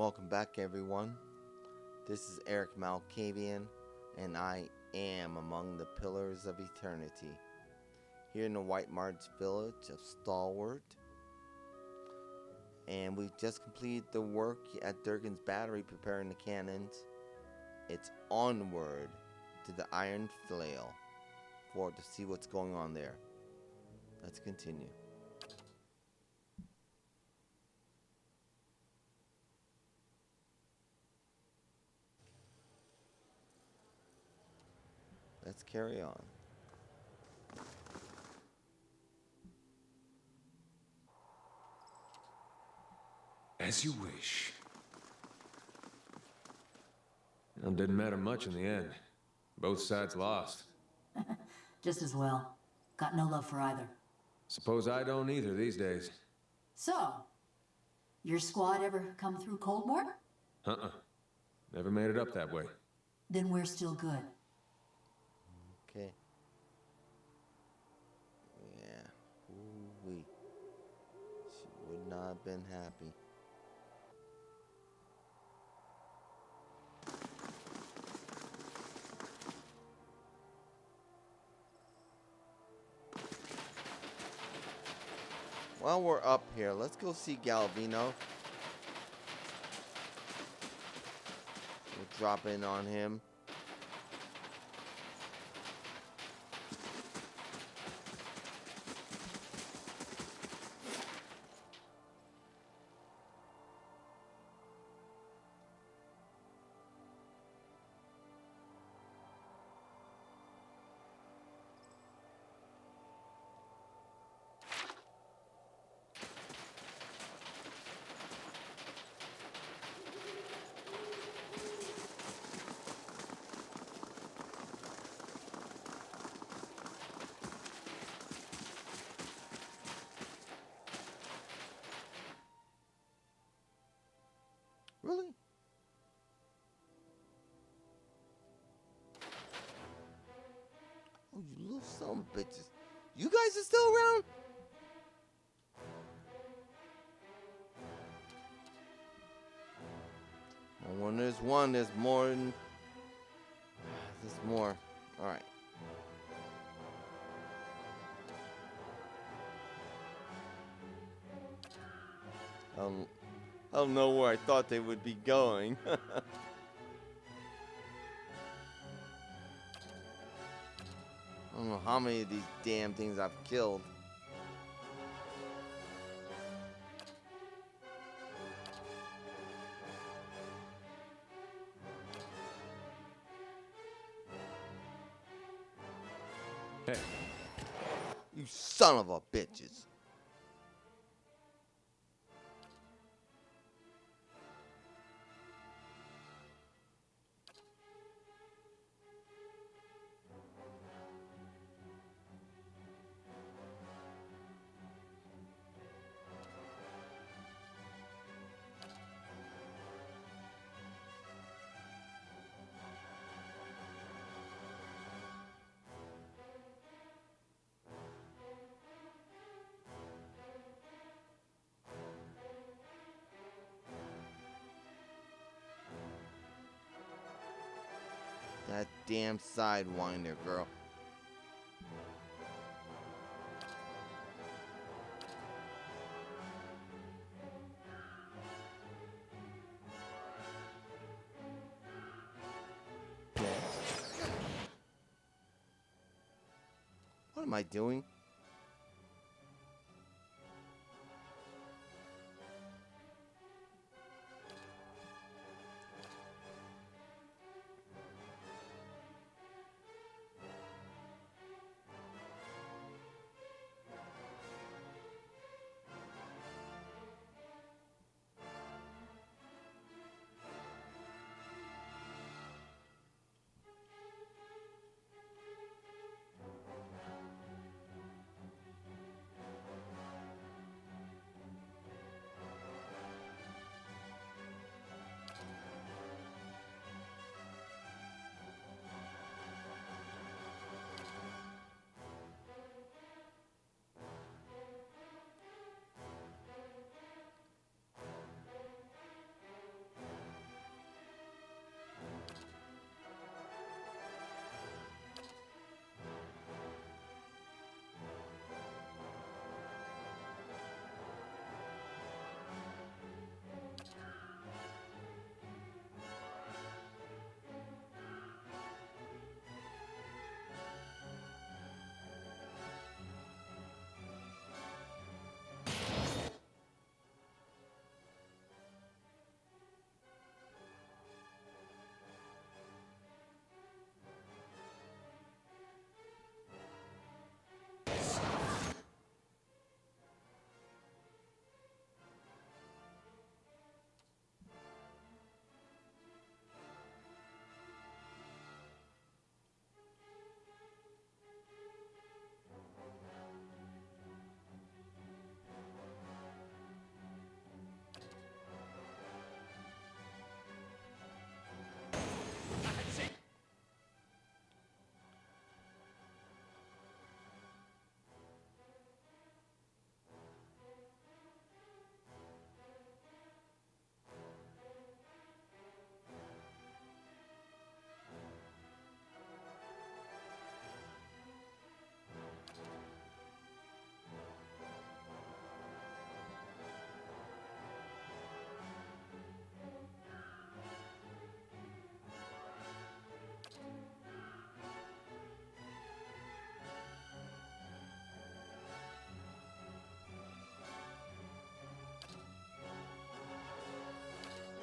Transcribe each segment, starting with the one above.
Welcome back, everyone. This is Erik Malkavian, and I am among the Pillars of Eternity, here in the White March village of Stalwart. And we've just completed the work at Durgan's Battery preparing the cannons. It's onward to the Iron Flail Fort to see what's going on there. Let's continue. Let's carry on. As you wish. It didn't matter much in the end. Both sides lost. Just as well. Got no love for either. Suppose I don't either these days. So, your squad ever come through Coldmore? Never made it up that way. Then we're still good. Okay. Yeah. Ooh-wee. She would not have been happy. While we're up here, let's go see Galvino. We'll drop in on him. Really? Oh, you little son of bitches. You guys are still around? Well, when there's one, there's more than... There's more. Alright. I don't know where I thought they would be going. I don't know how many of these damn things I've killed. Hey. You son of a bitches. That damn sidewinder, girl. What am I doing?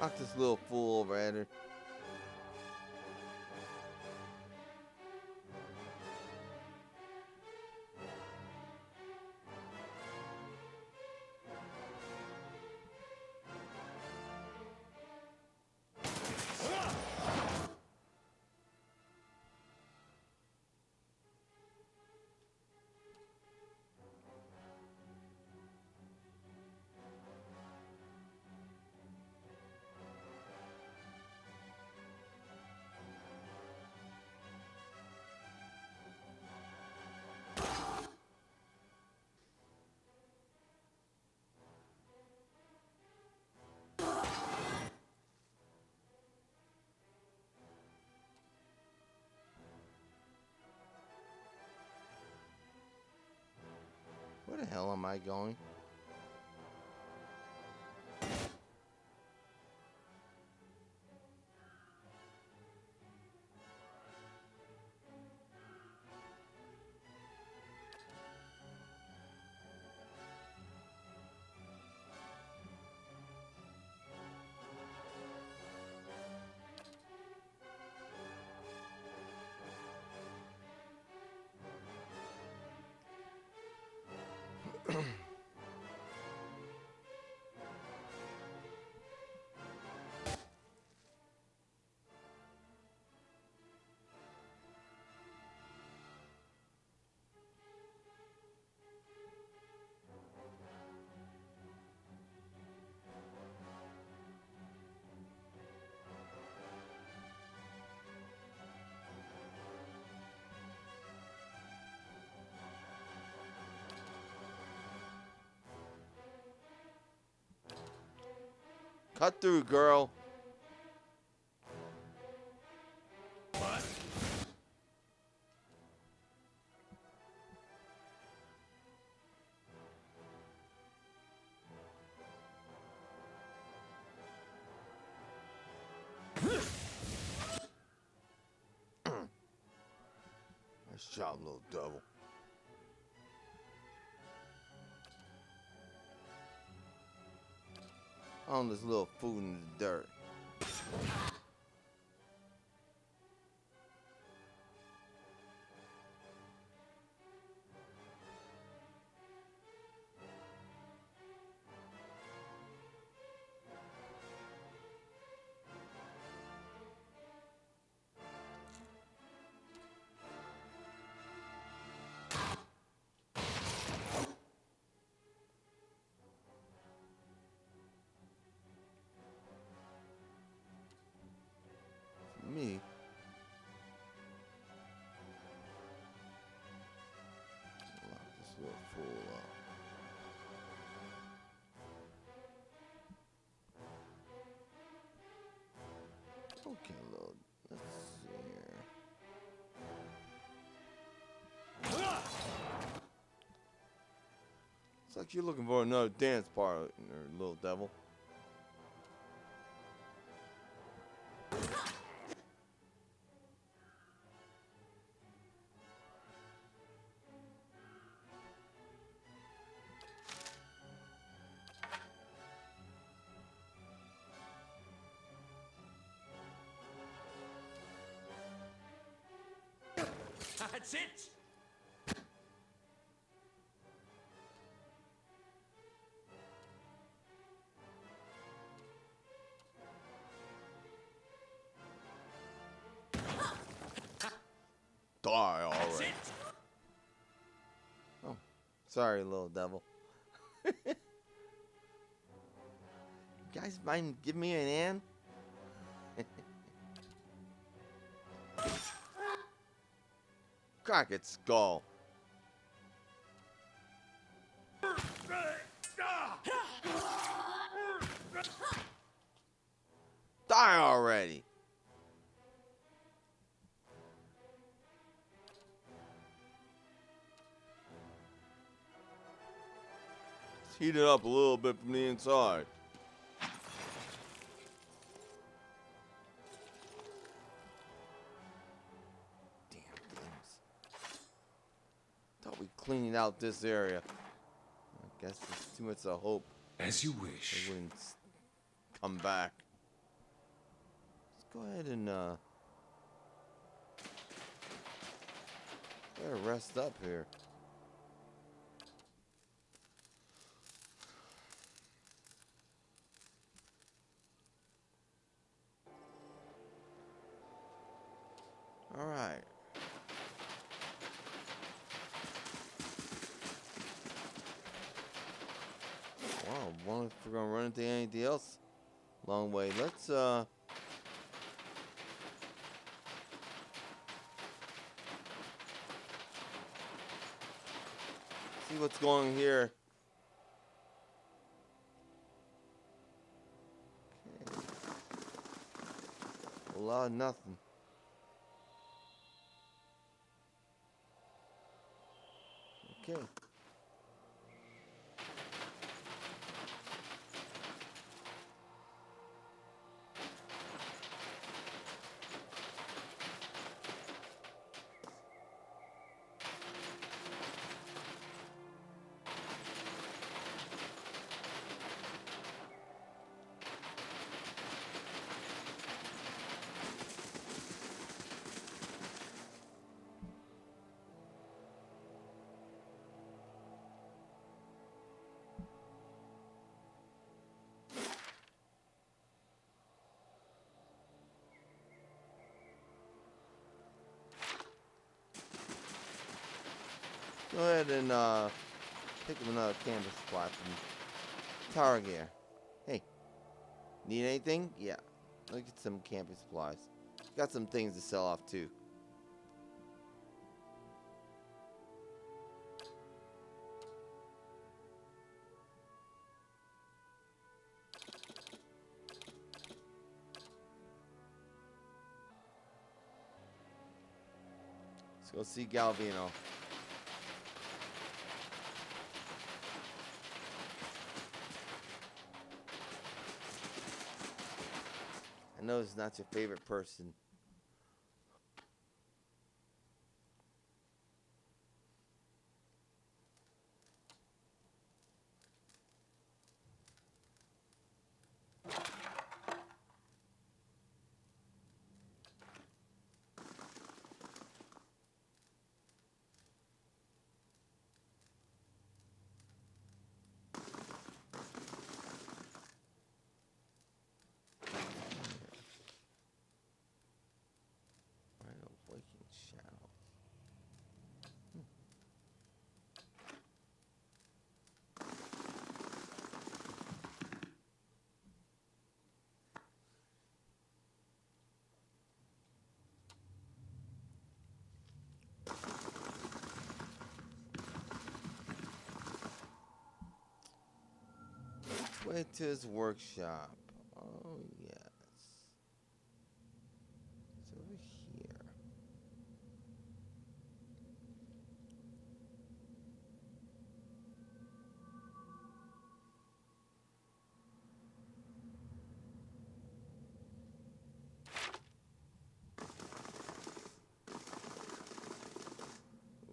Knock this little fool over, Eder. Where the hell am I going? Cut through, girl. Nice job, little devil. On this little food in the dirt. Me. Lock this little fool up. Okay, little. Let's see here. Looks like you're looking for another dance partner, little devil. That's it! Die already. That's it! Oh, sorry, little devil. You guys mind giving me an hand? Crack its skull. Die already. Let's heat it up a little bit from the inside. Thought we cleaned out this area. I guess there's too much of hope As you they wish. wouldn't come back. go ahead and better rest up here. All right. Wow, wonder if we're gonna run into anything else long way. Let's see what's going here. Okay. A lot of nothing. Okay. Go ahead and pick up another canvas spot from Tower Gear. Hey, need anything? Yeah. Look at some camping supplies. Got some things to sell off too. Let's go see Galvino. I know it's not your favorite person. Way to his workshop. Oh, yes. It's over here.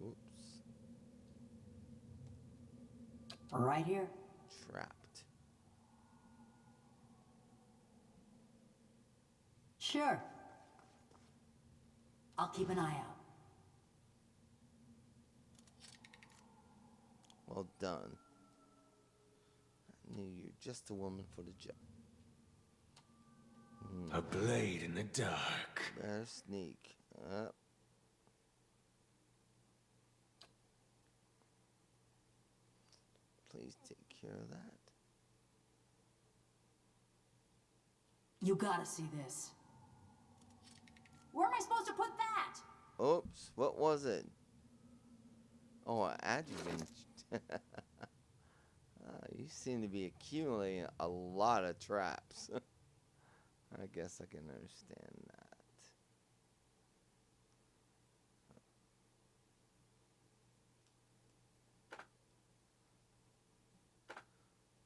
Oops. Right here. Trapped. Sure. I'll keep an eye out. Well done. I knew you're just the woman for the job. A blade in the dark. Better sneak. Please take care of that. You gotta see this. Where am I supposed to put that? Oops, what was it? Oh, an adjuvant. You seem to be accumulating a lot of traps. I guess I can understand that.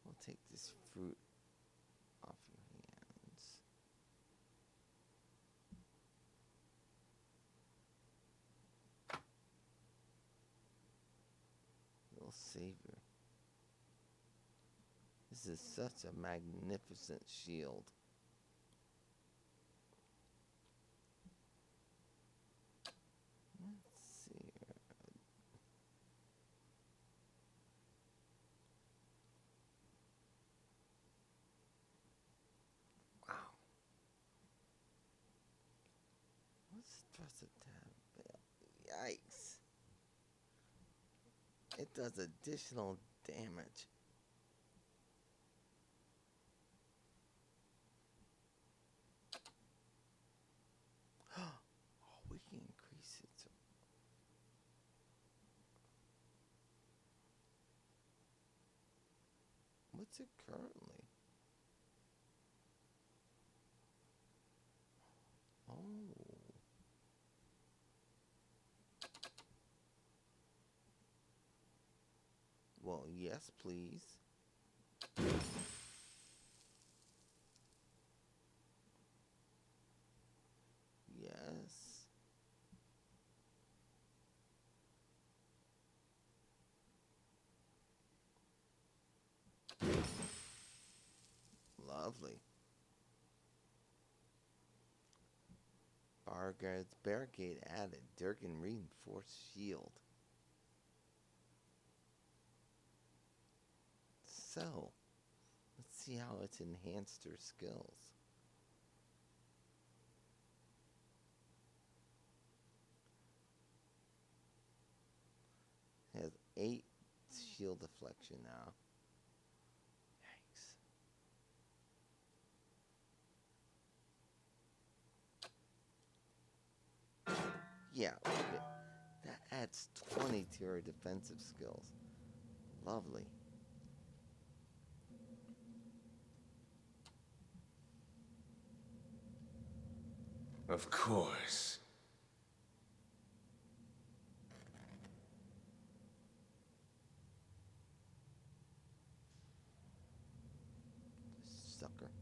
We'll take this fruit off your hands. Little savior. This is such a magnificent shield. Just a tad. Yikes. It does additional damage. Oh, we can increase it. What's it currently? Oh. Well, yes, please. Yes. Lovely. Barricade added. Durgan reinforced shield. So, let's see how it's enhanced her skills. It has 8 shield deflection now. Yikes. Yeah, okay. That adds 20 to her defensive skills. Lovely. Of course. Sucker.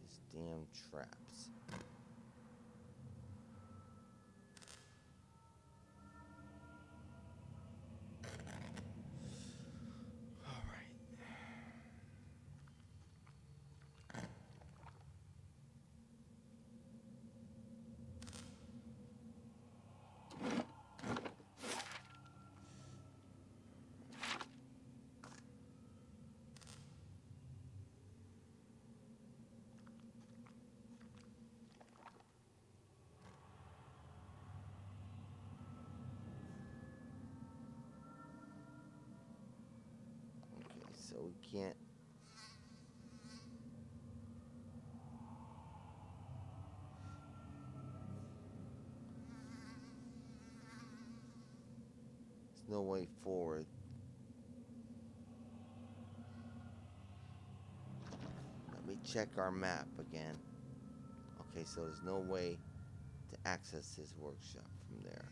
His damn traps. So we can't. There's no way forward. Let me check our map again. Okay, so there's no way to access his workshop from there.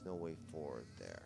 There's no way forward there.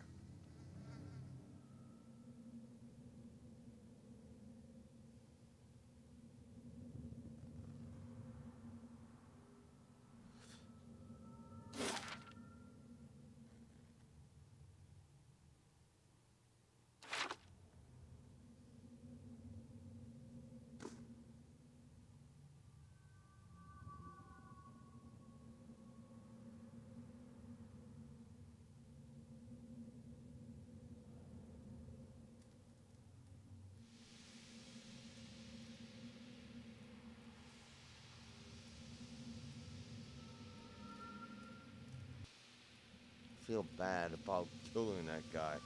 Feel bad about killing that guy.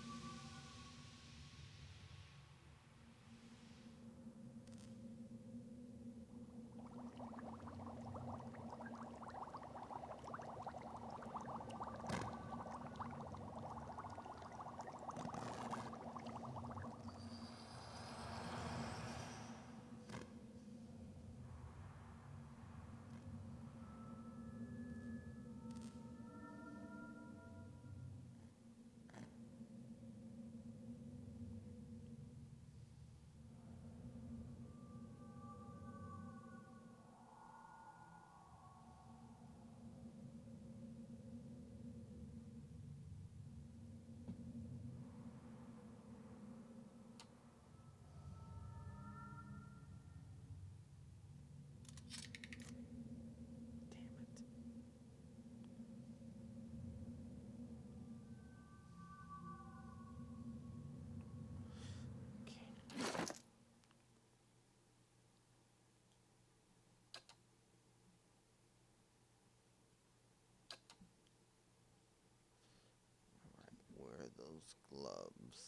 those gloves.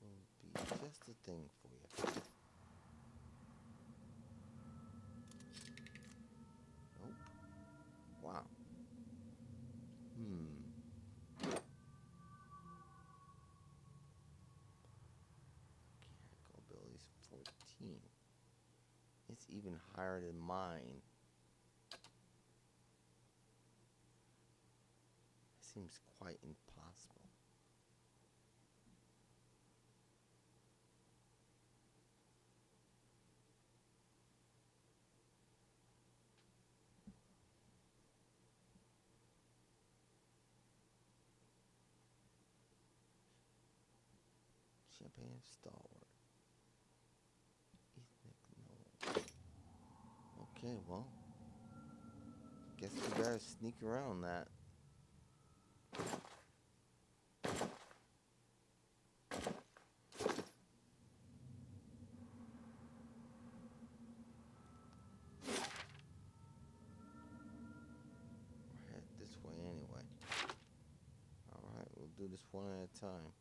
Will be just the thing for you. Nope. Wow. Mechanical abilities 14. It's even higher than mine. Seems quite impossible. Champagne stalwart. Ethnic no. Okay, well. Guess we better sneak around that. We're headed this way anyway. Alright, we'll do this one at a time.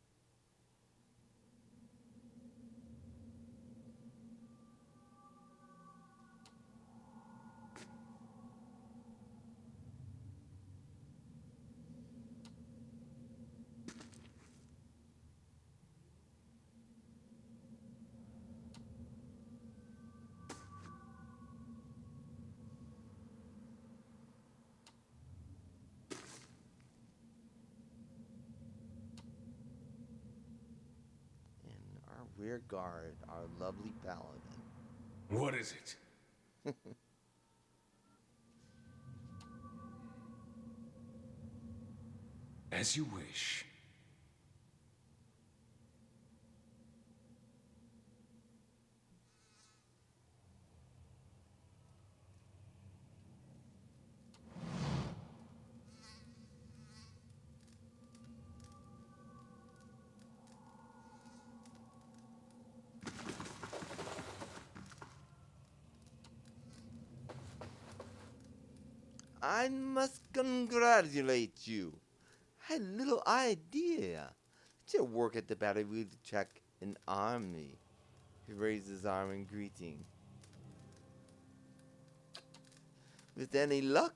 Rear guard, our lovely paladin. What is it? As you wish. I must congratulate you. I had little idea that you work at the battery to check an army. He raised his arm in greeting. With any luck,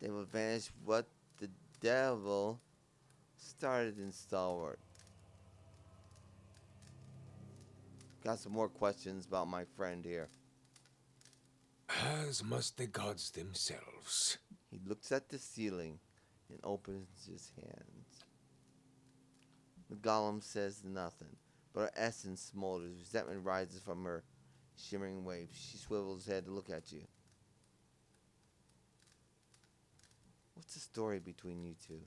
they will vanish what the devil started in Stalwart. Got some more questions about my friend here. As must the gods themselves. He looks at the ceiling and opens his hands. The golem says nothing, but her essence smolders. Resentment rises from her shimmering waves. She swivels her head to look at you. What's the story between you two?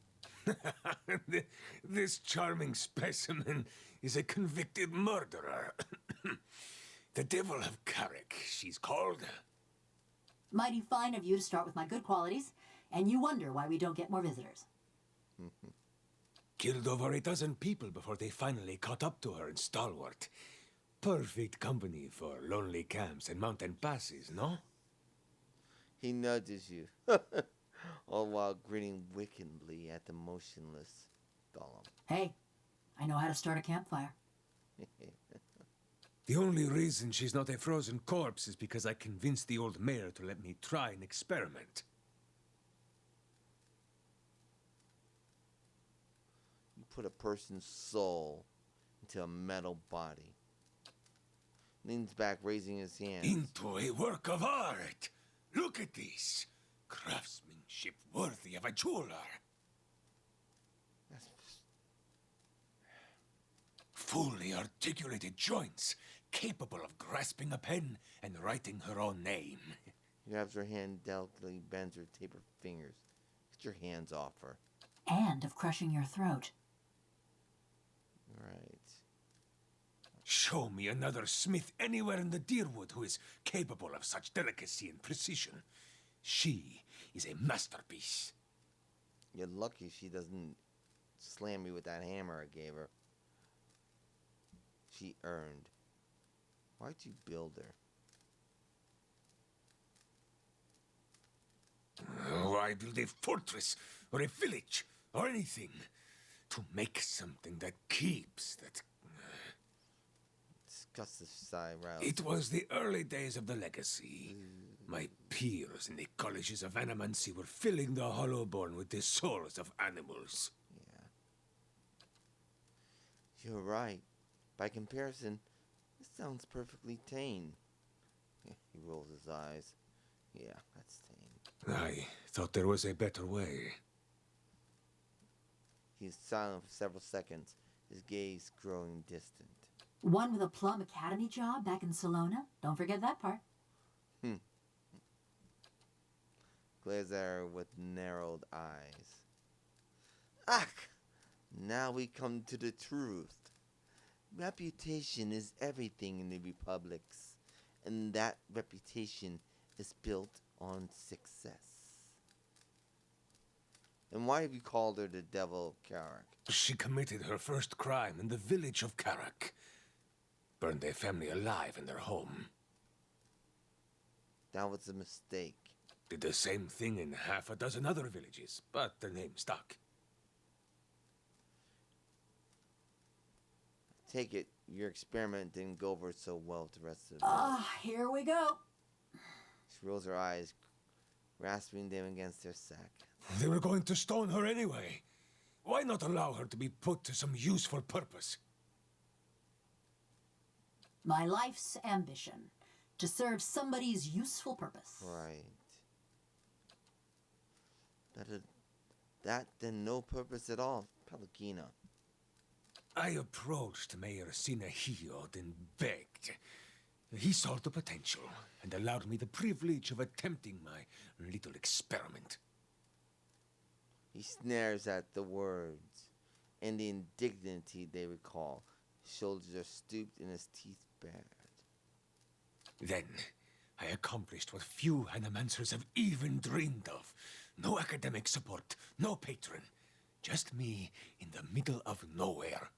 This charming specimen is a convicted murderer. The Devil of Caroc, she's called. Mighty fine of you to start with my good qualities, and you wonder why we don't get more visitors. Killed over a dozen people before they finally caught up to her in Stalwart. Perfect company for lonely camps and mountain passes, no? He nudges you, all while grinning wickedly at the motionless golem. Hey, I know how to start a campfire. The only reason she's not a frozen corpse is because I convinced the old mayor to let me try an experiment. You put a person's soul into a metal body. Leans back, raising his hands. Into a work of art! Look at this! Craftsmanship worthy of a jeweler. Fully articulated joints, capable of grasping a pen and writing her own name. He grabs her hand delicately, bends her tapered fingers. Get your hands off her. And of crushing your throat. Right. Show me another smith anywhere in the Deerwood who is capable of such delicacy and precision. She is a masterpiece. You're lucky she doesn't slam you with that hammer I gave her. She earned. Why'd you build her? I build a fortress or a village or anything to make something that keeps, that... Disgusting sigh, Rouse. It was the early days of the legacy. My peers in the colleges of animancy were filling the Hollowborn with the souls of animals. Yeah. You're right. By comparison, this sounds perfectly tame. He rolls his eyes. Yeah, that's tame. I thought there was a better way. He's silent for several seconds, his gaze growing distant. One with a Plum Academy job back in Salona. Don't forget that part. Glares at her with narrowed eyes. Ah! Now we come to the truth. Reputation is everything in the Republics, and that reputation is built on success. And why have you called her the Devil of Caroc? She committed her first crime in the village of Caroc. Burned a family alive in their home. That was a mistake. Did the same thing in half a dozen other villages, but the name stuck. Take it, your experiment didn't go over so well with the rest of the village. Here we go. She rolls her eyes, grasping them against her sack. They were going to stone her anyway. Why not allow her to be put to some useful purpose? My life's ambition. To serve somebody's useful purpose. Right. Better that than no purpose at all, Pelagina. I approached Mayor Sinahiyod and begged. He saw the potential and allowed me the privilege of attempting my little experiment. He snares at the words and the indignity they recall. His shoulders are stooped and his teeth bared. Then, I accomplished what few animancers have even dreamed of. No academic support, no patron. Just me in the middle of nowhere.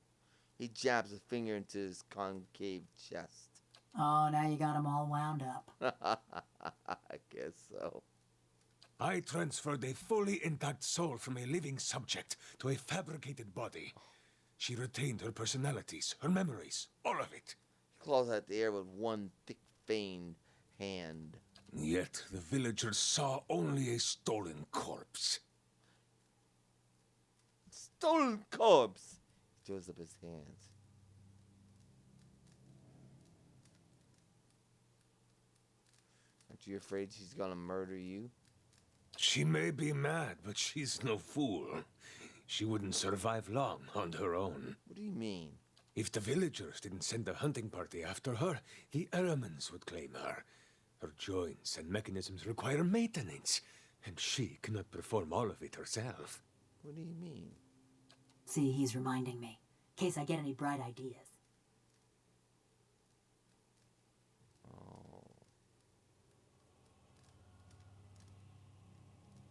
He jabs a finger into his concave chest. Oh, now you got him all wound up. I guess so. I transferred a fully intact soul from a living subject to a fabricated body. She retained her personalities, her memories, all of it. He claws at the air with one thick, veined hand. Yet the villagers saw only a stolen corpse. Stolen corpse! He throws up his hands. Aren't you afraid she's gonna murder you? She may be mad, but she's no fool. She wouldn't survive long on her own. What do you mean? If the villagers didn't send a hunting party after her, the Ehrmans would claim her. Her joints and mechanisms require maintenance, and she cannot perform all of it herself. What do you mean? See, he's reminding me. In case I get any bright ideas. Oh.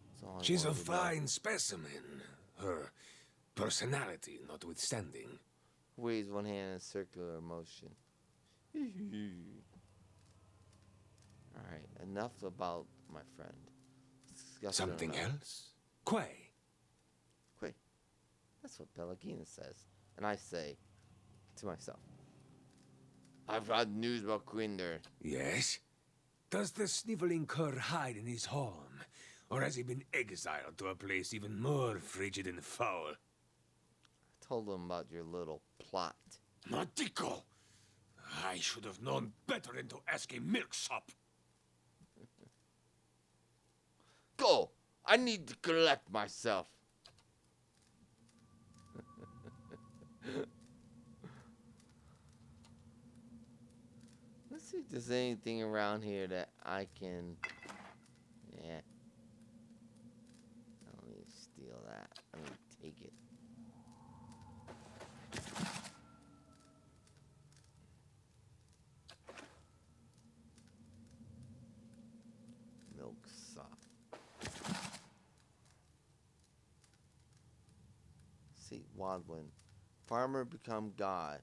That's all I She's a wanted to know. fine specimen, her personality notwithstanding. Waves one hand in a circular motion. Alright, enough about my friend. Let's discuss Something another. else? Quay. Wait, that's what Pelagina says. And I say to myself, I've got news about Quinder. Yes? Does the sniveling cur hide in his home? Or has he been exiled to a place even more frigid and foul? I told him about your little plot. Matico! I should have known better than to ask a milksop. Go! I need to collect myself. Let's see if there's anything around here that I can... Yeah. Let me steal that. Let me take it. Milk sop. See, Wadwin. Farmer become god.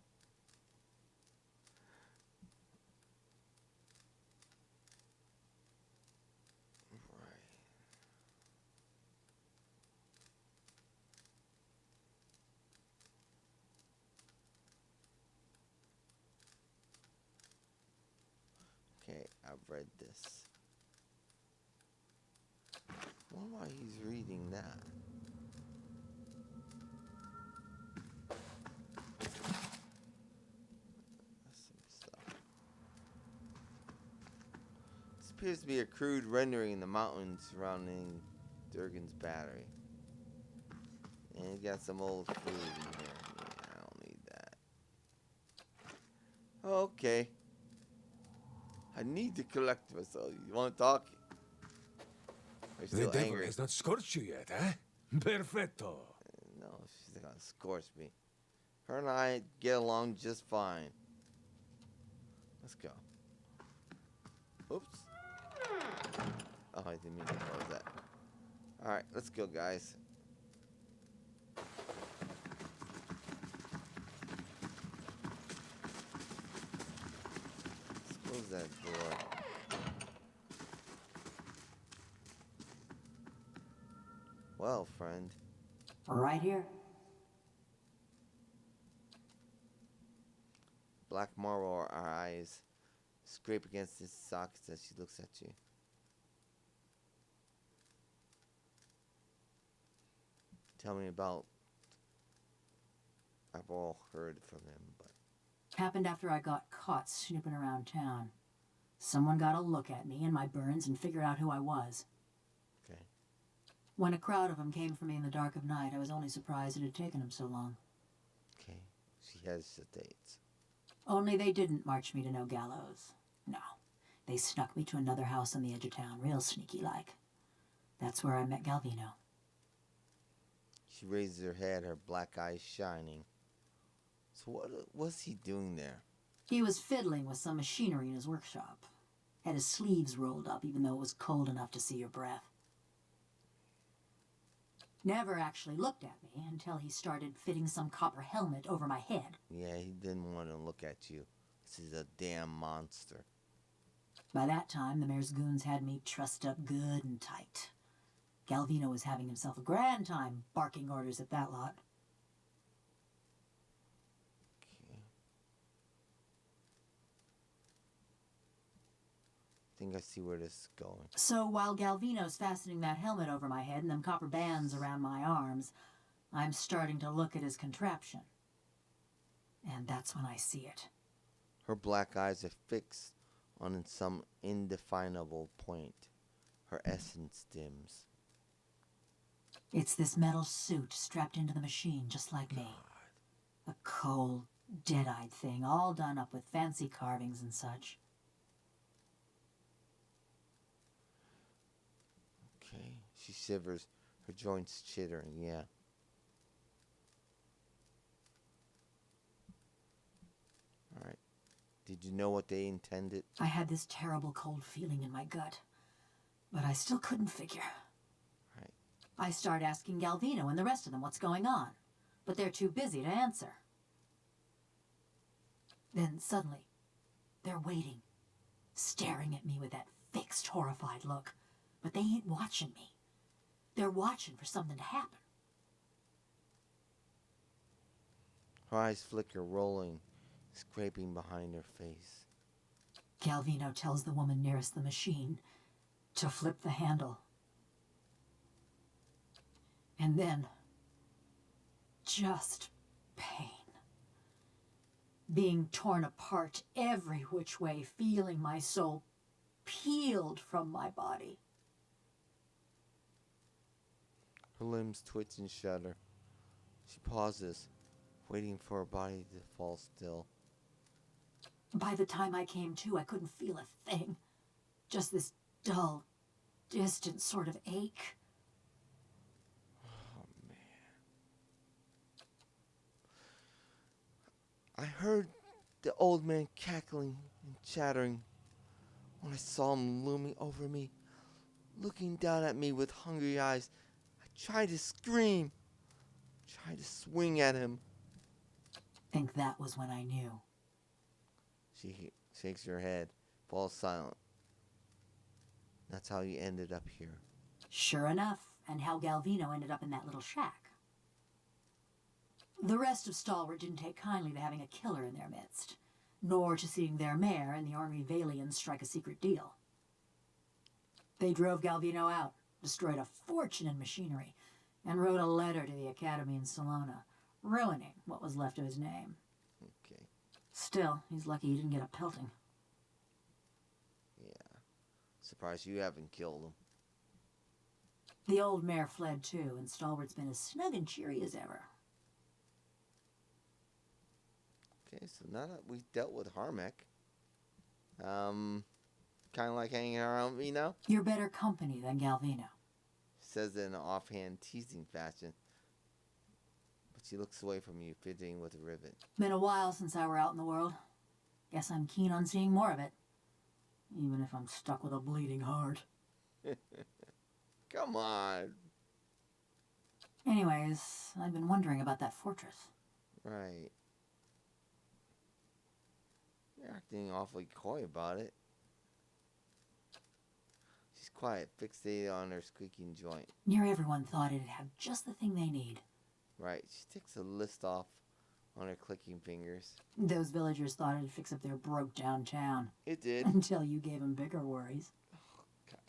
Right. Okay, I've read this. I wonder why he's reading that. That's some stuff. This appears to be a crude rendering in the mountains surrounding Durgan's battery. And you got some old food in here. Yeah, I don't need that. Okay. I need to collect myself. You want to talk? Are you The still devil angry? has not scorched you yet, eh? Perfetto. No, she's not gonna scorch me. Her and I get along just fine. Let's go. Oops. Oh, I didn't mean to close that. Alright, let's go, guys. Let's close that door. Well, friend. Right here. Black marble our eyes scrape against his sockets as she looks at you. Tell me about... I've all heard from him, but... Happened after I got caught snooping around town. Someone got a look at me and my burns and figured out who I was. Okay. When a crowd of them came for me in the dark of night, I was only surprised it had taken them so long. Okay. She hesitates. Only they didn't march me to no gallows. No. They snuck me to another house on the edge of town, real sneaky-like. That's where I met Galvino. She raises her head, her black eyes shining. So what was he doing there? He was fiddling with some machinery in his workshop. Had his sleeves rolled up, even though it was cold enough to see your breath. Never actually looked at me until he started fitting some copper helmet over my head. Yeah, he didn't want to look at you. This is a damn monster. By that time, the mayor's goons had me trussed up good and tight. Galvino was having himself a grand time barking orders at that lot. Okay. I think I see where this is going. So while Galvino's fastening that helmet over my head and them copper bands around my arms, I'm starting to look at his contraption. And that's when I see it. Her black eyes are fixed on some indefinable point. Her essence dims. It's this metal suit strapped into the machine, just like me. A cold, dead-eyed thing, all done up with fancy carvings and such. Okay. She shivers, her joints chittering, yeah. Alright. Did you know what they intended? I had this terrible cold feeling in my gut, but I still couldn't figure. Right. I start asking Galvino and the rest of them what's going on, but they're too busy to answer. Then suddenly, they're waiting, staring at me with that fixed, horrified look, but they ain't watching me. They're watching for something to happen. Her eyes flicker, rolling, scraping behind her face. Galvino tells the woman nearest the machine to flip the handle. And then, just pain. Being torn apart every which way, feeling my soul peeled from my body. Her limbs twitch and shudder. She pauses, waiting for her body to fall still. By the time I came to, I couldn't feel a thing. Just this dull, distant sort of ache. Oh, man. I heard the old man cackling and chattering when I saw him looming over me, looking down at me with hungry eyes. I tried to scream, tried to swing at him. Think that was when I knew. She shakes her head, falls silent. That's how you ended up here. Sure enough, and how Galvino ended up in that little shack. The rest of Stalwart didn't take kindly to having a killer in their midst. nor to seeing their mayor and the ornery Valians strike a secret deal. They drove Galvino out, destroyed a fortune in machinery, and wrote a letter to the Academy in Salona, ruining what was left of his name. Okay. Still, he's lucky he didn't get a pelting. Yeah. Surprised you haven't killed him. The old mayor fled too, and Stalwart's been as snug and cheery as ever. Okay, so now that we've dealt with Harmech, kind of like hanging around me now? You're better company than Galvino. Says it in an offhand, teasing fashion. But she looks away from you, fidgeting with a rivet. Been a while since I were out in the world. Guess I'm keen on seeing more of it. Even if I'm stuck with a bleeding heart. Come on. Anyways, I've been wondering about that fortress. Right. You're acting awfully coy about it. She's quiet, fixated on her squeaking joint. Near everyone thought it'd have just the thing they need. Right. She takes a list off on her clicking fingers. Those villagers thought it'd fix up their broke-down town. It did. Until you gave them bigger worries.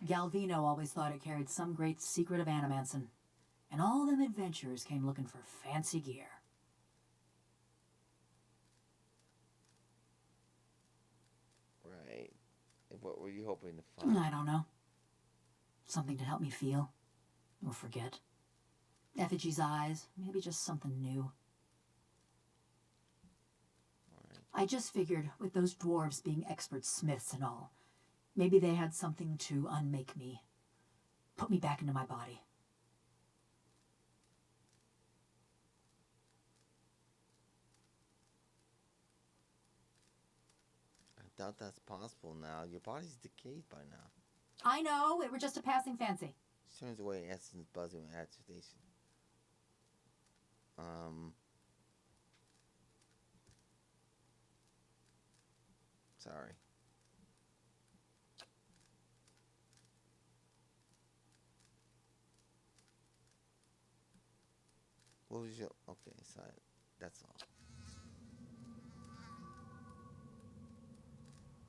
Galvino always thought it carried some great secret of Animanson. And all them adventurers came looking for fancy gear. Right. And what were you hoping to find? I don't know. Something to help me feel. Or forget. Effigy's eyes. Maybe just something new. Right. I just figured, with those dwarves being expert smiths and all, maybe they had something to unmake me. Put me back into my body. I doubt that's possible now. Your body's decayed by now. I know, it were just a passing fancy. She turns away, essence buzzing with agitation. Sorry. What was your... Okay, sorry. That's all.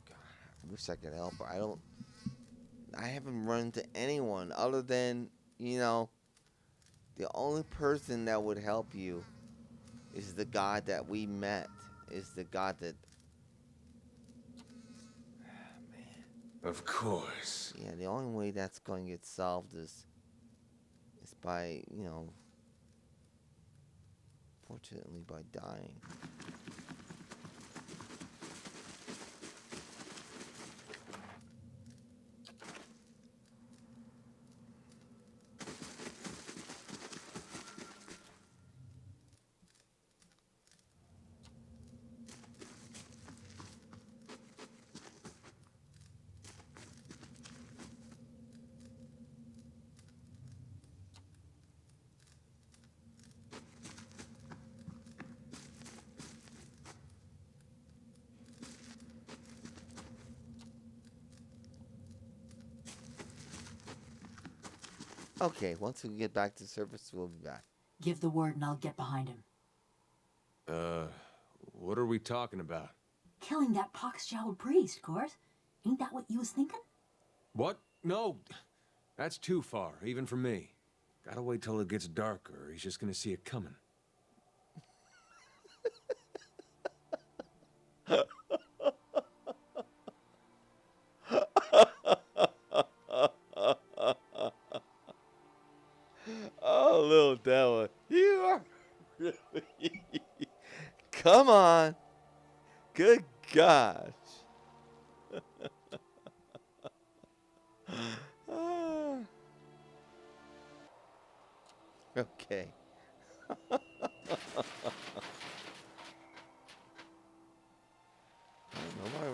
God, I wish I could help her. I haven't run into anyone other than, you know, the only person that would help you is the god that we met. Is the god that... Of course. Yeah, the only way that's going to get solved is by, you know, fortunately by dying. Okay, once we get back to the surface, we'll be back. Give the word and I'll get behind him. What are we talking about? Killing that pox-jowled priest, Court. Ain't that what you was thinking? What? No, that's too far, even for me. Gotta wait till it gets darker, or he's just gonna see it coming. Oh, little devil, you are really... Come on. Good gosh. Okay. Nobody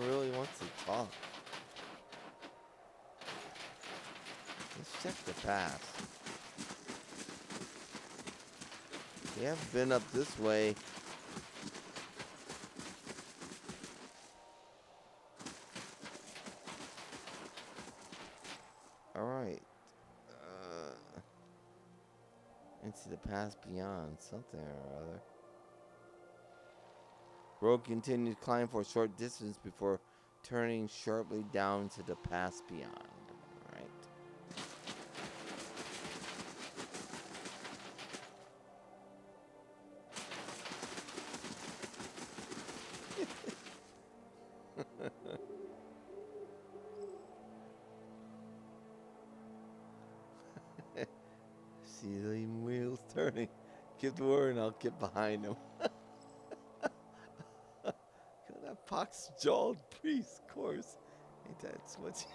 really wants to talk. Let's check the past. We haven't been up this way. Alright. Into the past beyond something or other. Road continued to climb for a short distance before turning sharply down to the pass beyond. Alright. See the wheels turning. Give the word and I'll get behind him. That pox-jawed priest, of course. Ain't that so much?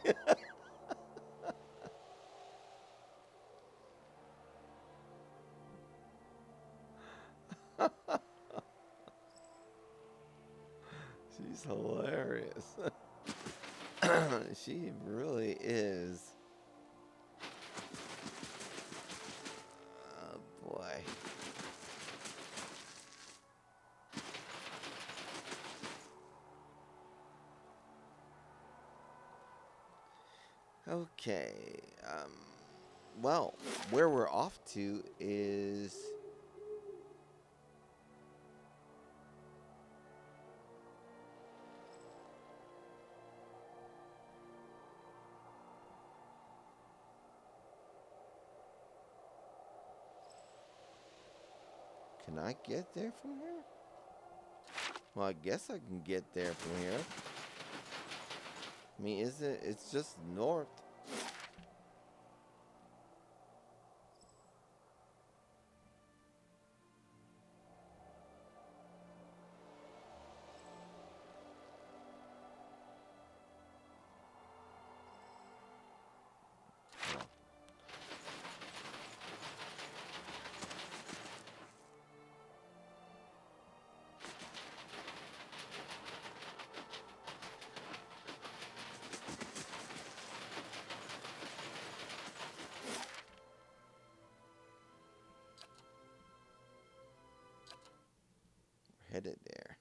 She's hilarious. She really is. Oh boy. Okay. Well, where we're off to is can I get there from here? Well, I guess I can get there from here. I mean, isn't it? It's just north. Headed there.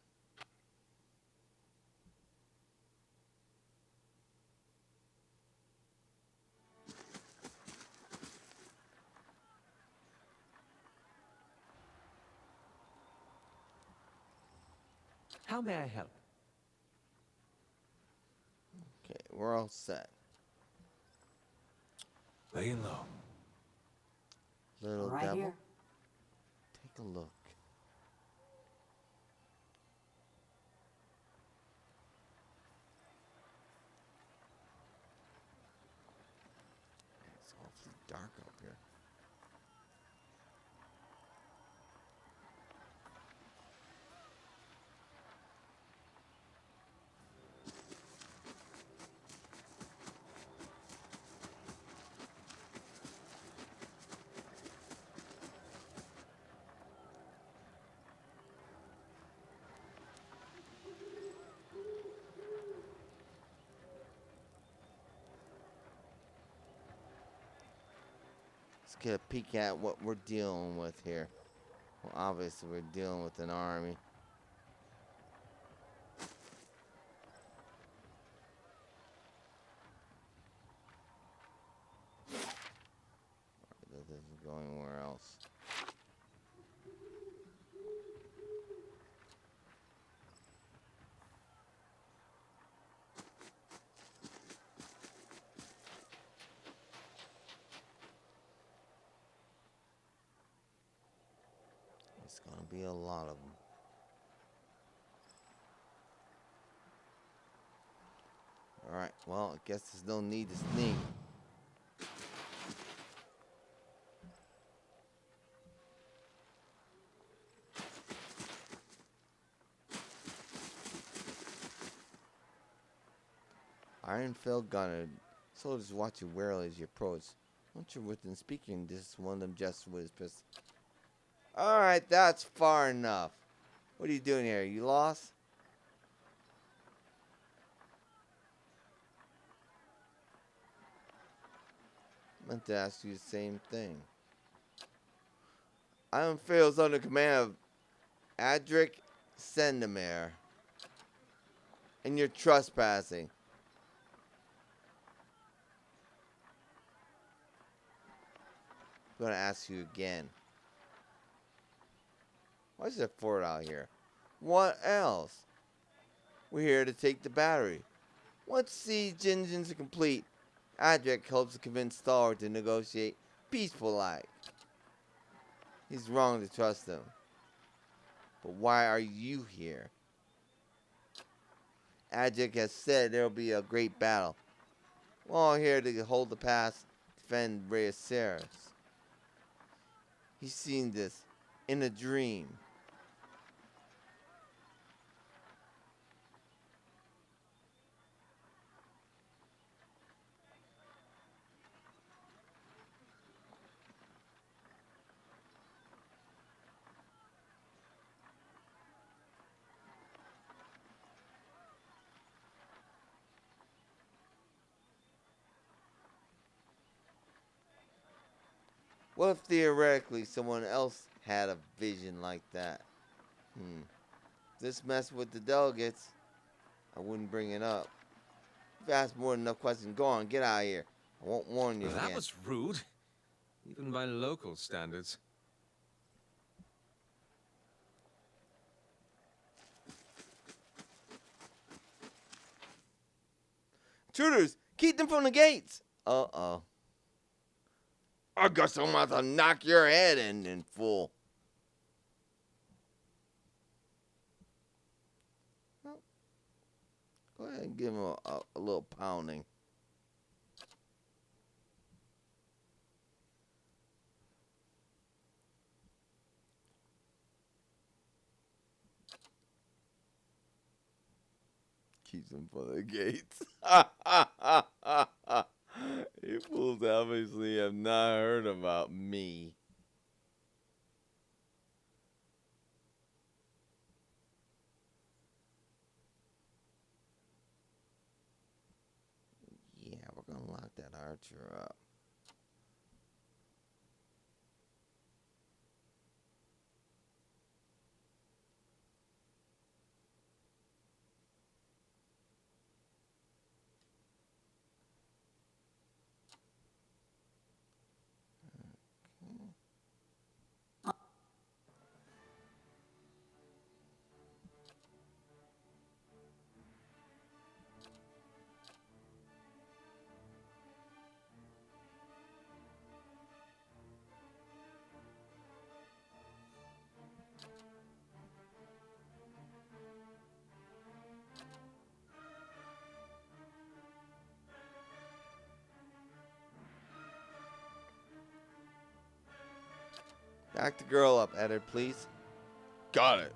How may I help? Okay, we're all set. Laying low. Little Right devil, here. take a look. It's awfully dark up here. Let's get a peek at what we're dealing with here. Well, obviously we're dealing with an army. This isn't going anywhere else. It's gonna be a lot of them. Alright, well, I guess there's no need to sneak. Iron Flail gunner. Soldiers watch you warily as you approach. Once you're within speaking distance, one of them gests with his pistol. Alright, that's far enough. What are you doing here? You lost? I meant to ask you the same thing. Iron Flail is under command of Adric Sendamere. And you're trespassing. I'm gonna ask you again. Why is there a fort out here? What else? We're here to take the battery. Once siege engines are complete, Adric helps to convince Star to negotiate peaceful like. He's wrong to trust him. But why are you here? Adric has said there will be a great battle. We're all here to hold the pass, defend Rhea Ceres. He's seen this in a dream. What if theoretically someone else had a vision like that? If this messed with the delegates, I wouldn't bring it up. You've asked more than enough questions. Go on, get out of here. I won't warn you Well, again. that was rude. Even by local standards. Intruders! Keep them from the gates! Uh-oh. I guess I'm about to knock your head in full. Well, go ahead and give him a little pounding. Keeps him from the gates. You fools obviously have not heard about me. Yeah, we're gonna lock that archer up. Back the girl up, Eddard, please. Got it.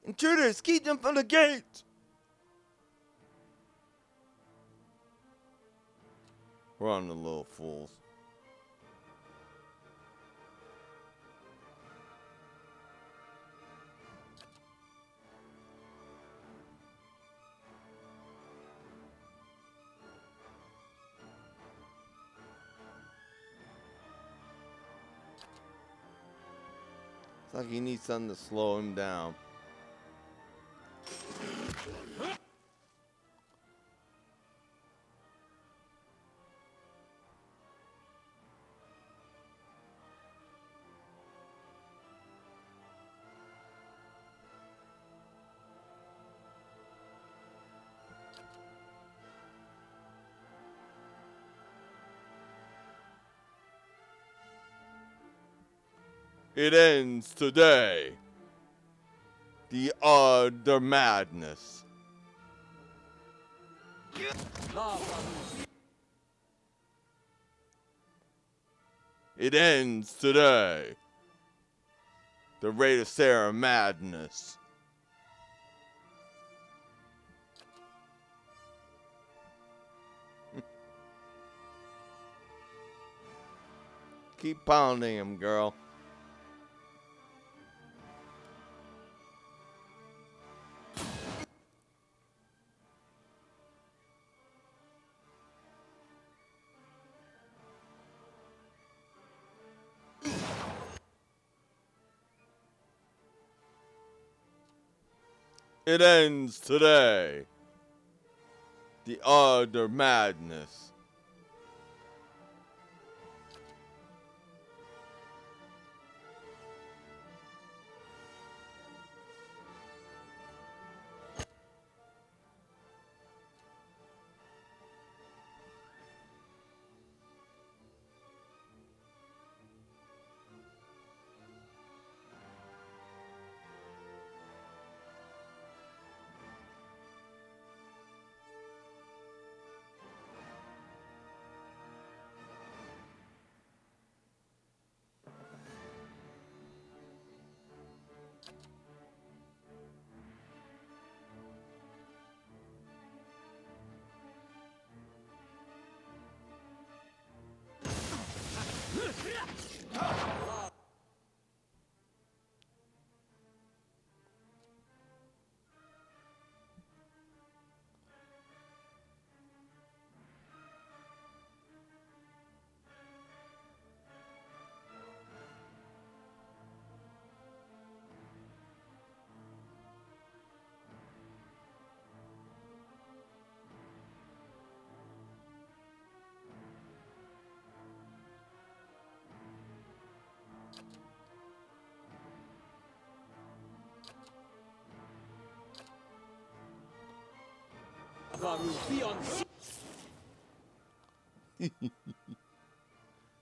Intruders, keep them from the gate! Run, the little fools. It's like he needs something to slow him down. It ends today. The utter madness. It ends today. The Rhea Ceres madness. Keep pounding him, girl. It ends today. The utter madness.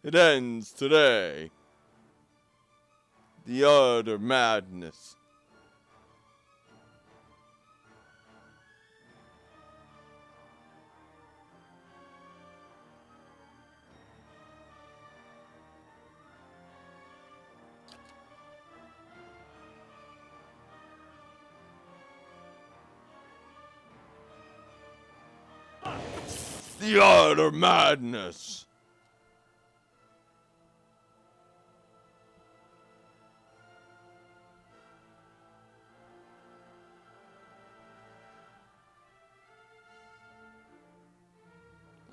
It ends today. The utter madness. The utter madness.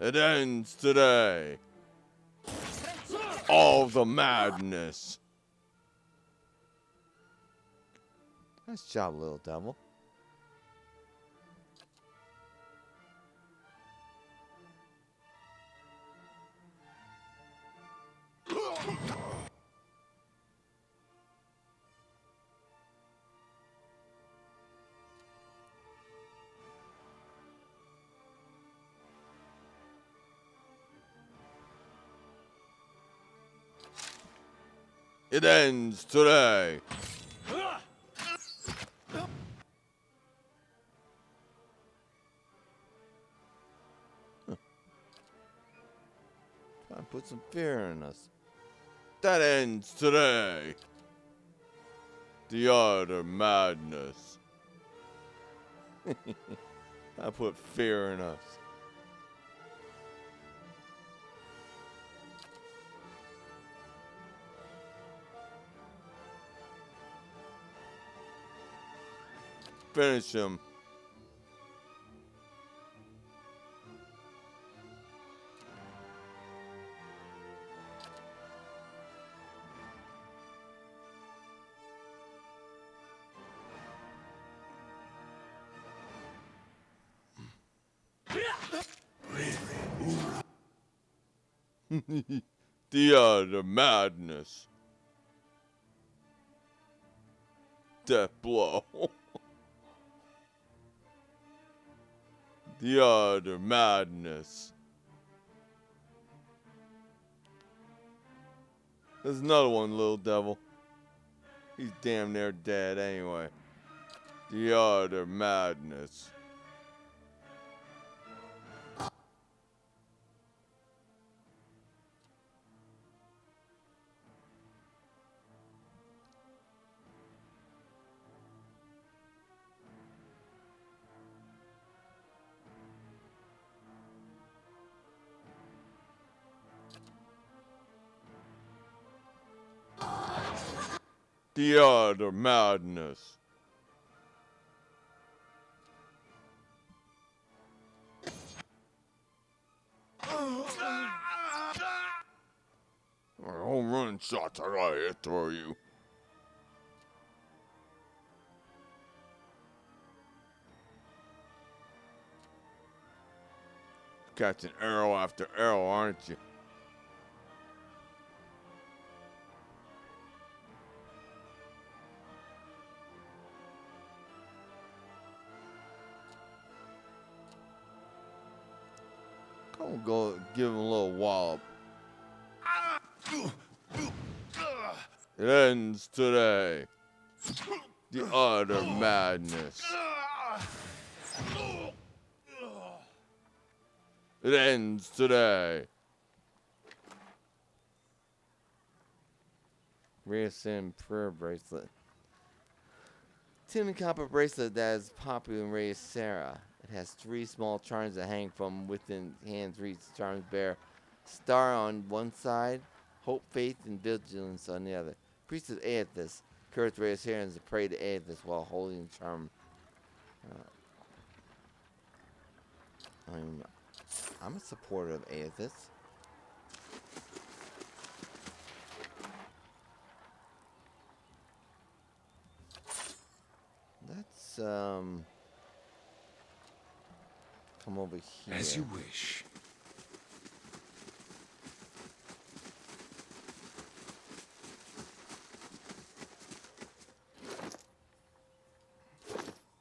It ends today. All the madness. Nice job, little devil. It ends today. Try and put some fear in us. That ends today. The utter madness. I put fear in us. Finish him. The utter madness. Death blow. The utter madness. There's another one, little devil. He's damn near dead anyway. The utter madness. The utter madness. Home run shots are right here through you. catching arrow after arrow, aren't you? Go give him a little wallop. It ends today. The utter madness. It ends today. Rare Sin prayer bracelet. Tin and copper bracelet that is popular in Reyes Sarah. It has 3 small charms that hang from within hand's reach. Charms bear star on one side, hope, faith, and vigilance on the other. Priest of Aethys encouraged Reyes Sarah to pray to Aethys while holding the charm. I'm a supporter of Aethys. Let's come over here. As you wish.